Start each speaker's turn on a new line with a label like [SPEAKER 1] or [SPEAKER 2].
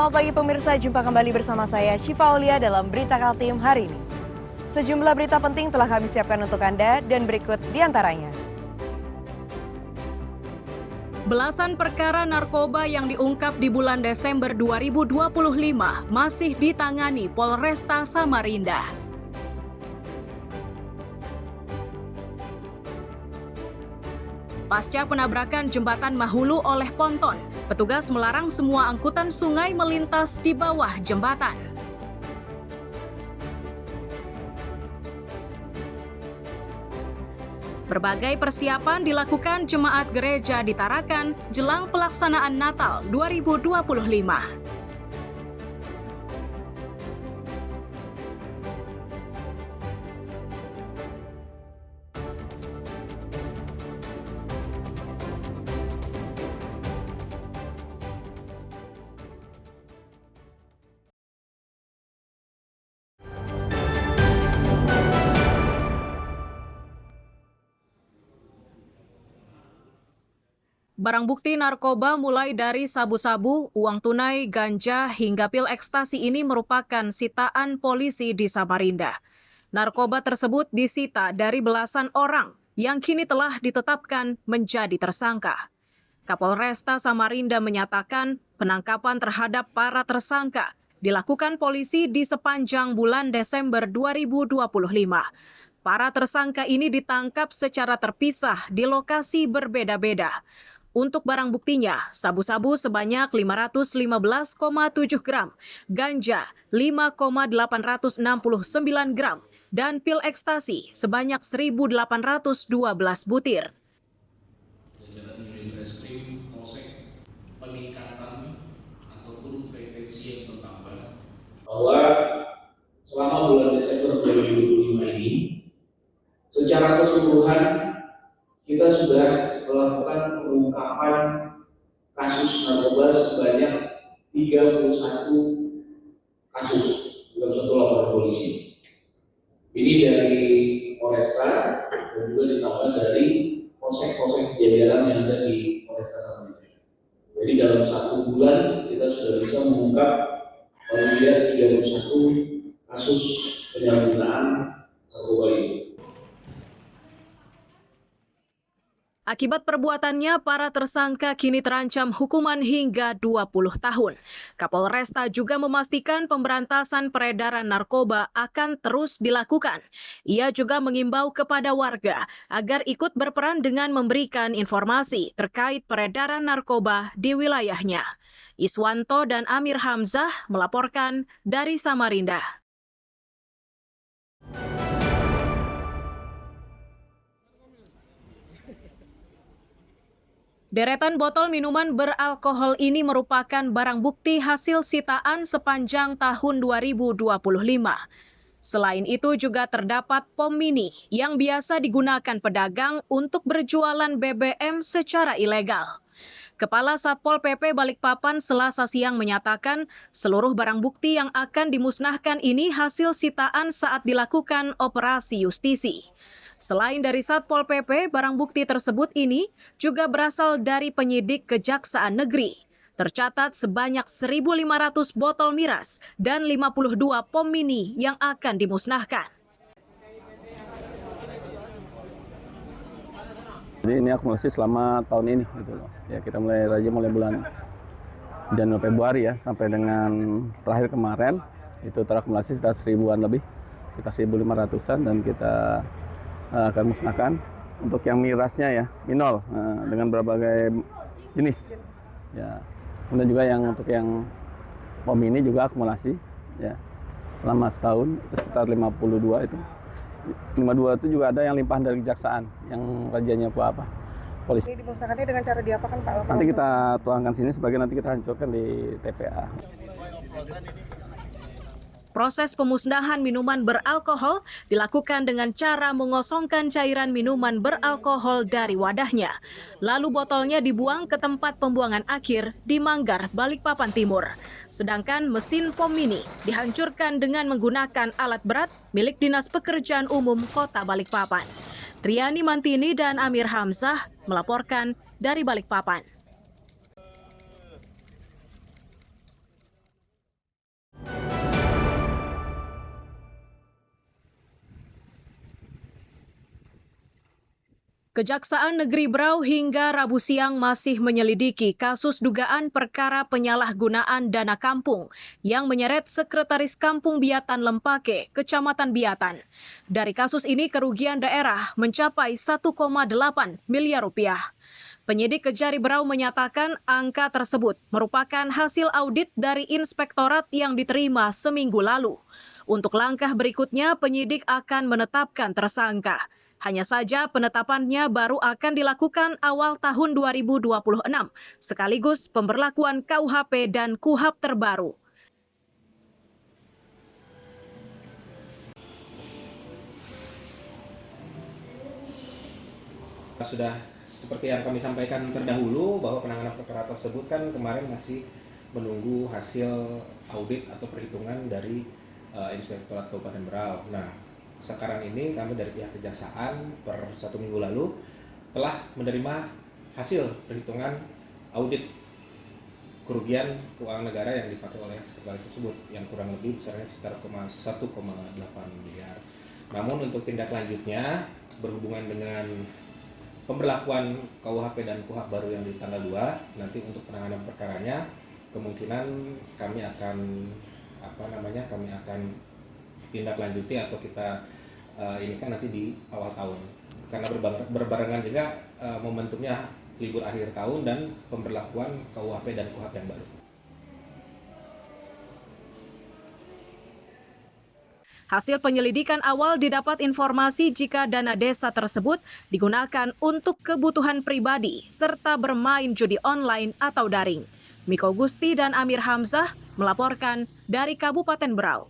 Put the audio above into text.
[SPEAKER 1] Selamat pagi pemirsa, jumpa kembali bersama saya Syifa Aulia dalam Berita Kaltim hari ini. Sejumlah berita penting telah kami siapkan untuk Anda dan berikut diantaranya.
[SPEAKER 2] Belasan perkara narkoba yang diungkap di bulan Desember 2025 masih ditangani Polresta Samarinda. Pasca penabrakan jembatan Mahulu oleh ponton, petugas melarang semua angkutan sungai melintas di bawah jembatan. Berbagai persiapan dilakukan jemaat gereja di Tarakan jelang pelaksanaan Natal 2025. Barang bukti narkoba mulai dari sabu-sabu, uang tunai, ganja, hingga pil ekstasi ini merupakan sitaan polisi di Samarinda. Narkoba tersebut disita dari belasan orang yang kini telah ditetapkan menjadi tersangka. Kapolresta Samarinda menyatakan penangkapan terhadap para tersangka dilakukan polisi di sepanjang bulan Desember 2025. Para tersangka ini ditangkap secara terpisah di lokasi berbeda-beda. Untuk barang buktinya, sabu-sabu sebanyak 515,7 gram, ganja 5,869 gram, dan pil ekstasi sebanyak 1.812 butir.
[SPEAKER 3] Jajaran unit reskrim Polsek peningkatan ataupun frekuensi yang bertambah bahwa selama bulan Desember 2025 ini secara keseluruhan kita sudah melakukan pengungkapan kasus narkoba sebanyak 31 kasus, 31 laporan polisi. Ini dari Polresta dan juga ditambah dari polsek-polsek jajaran yang ada di Polresta Samarinda. Jadi dalam 1 bulan kita sudah bisa mengungkap paling tidak 31 kasus penyalahgunaan narkoba ini.
[SPEAKER 2] Akibat perbuatannya, para tersangka kini terancam hukuman hingga 20 tahun. Kapolresta juga memastikan pemberantasan peredaran narkoba akan terus dilakukan. Ia juga mengimbau kepada warga agar ikut berperan dengan memberikan informasi terkait peredaran narkoba di wilayahnya. Iswanto dan Amir Hamzah melaporkan dari Samarinda. Deretan botol minuman beralkohol ini merupakan barang bukti hasil sitaan sepanjang tahun 2025. Selain itu juga terdapat pom mini yang biasa digunakan pedagang untuk berjualan BBM secara ilegal. Kepala Satpol PP Balikpapan Selasa siang menyatakan seluruh barang bukti yang akan dimusnahkan ini hasil sitaan saat dilakukan operasi justisi. Selain dari Satpol PP, barang bukti tersebut ini juga berasal dari penyidik Kejaksaan Negeri. Tercatat sebanyak 1.500 botol miras dan 52 pom mini yang akan dimusnahkan.
[SPEAKER 4] Jadi ini akumulasi selama tahun ini gitu loh. Ya kita mulai bulan Januari Februari ya sampai dengan terakhir kemarin itu terakumulasi sekitar 1.000-an lebih, sekitar 1.500-an dan kita akan musnahkan untuk yang mirasnya ya minol dengan berbagai jenis ya. Kemudian juga yang untuk yang pom ini juga akumulasi ya selama setahun itu sekitar 52 itu. 52 itu juga ada yang limpahan dari kejaksaan yang rajanya polisi.
[SPEAKER 1] Ini dimusnahkannya dengan cara diapakan Pak?
[SPEAKER 4] Nanti kita tuangkan sini sebagai nanti kita hancurkan di TPA.
[SPEAKER 2] Proses pemusnahan minuman beralkohol dilakukan dengan cara mengosongkan cairan minuman beralkohol dari wadahnya. Lalu botolnya dibuang ke tempat pembuangan akhir di Manggar, Balikpapan Timur. Sedangkan mesin pom mini dihancurkan dengan menggunakan alat berat milik Dinas Pekerjaan Umum Kota Balikpapan. Riani Mantini dan Amir Hamzah melaporkan dari Balikpapan. Kejaksaan Negeri Berau hingga Rabu siang masih menyelidiki kasus dugaan perkara penyalahgunaan dana kampung yang menyeret Sekretaris Kampung Biatan Lempake, Kecamatan Biatan. Dari kasus ini kerugian daerah mencapai 1,8 miliar rupiah. Penyidik Kejari Berau menyatakan angka tersebut merupakan hasil audit dari inspektorat yang diterima seminggu lalu. Untuk langkah berikutnya, penyidik akan menetapkan tersangka. Hanya saja penetapannya baru akan dilakukan awal tahun 2026, sekaligus pemberlakuan KUHP dan KUHAP terbaru.
[SPEAKER 5] Sudah seperti yang kami sampaikan terdahulu bahwa penanganan perkara tersebut kan kemarin masih menunggu hasil audit atau perhitungan dari Inspektorat Kabupaten Berau. Nah, sekarang ini kami dari pihak Kejaksaan per 1 minggu lalu telah menerima hasil perhitungan audit kerugian keuangan negara yang dipakai oleh sekretaris tersebut yang kurang lebih besarnya sekitar 1,8 miliar. Namun untuk tindak lanjutnya berhubungan dengan pemberlakuan KUHP dan KUHAP baru yang di tanggal 2, nanti untuk penanganan perkaranya kemungkinan kami akan tindak lanjuti atau kita ini kan nanti di awal tahun, karena berbarengan juga momentumnya libur akhir tahun dan pemberlakuan KUHP dan KUHAP yang baru.
[SPEAKER 2] Hasil penyelidikan awal didapat informasi jika dana desa tersebut digunakan untuk kebutuhan pribadi serta bermain judi online atau daring. Miko Gusti dan Amir Hamzah melaporkan dari Kabupaten Berau.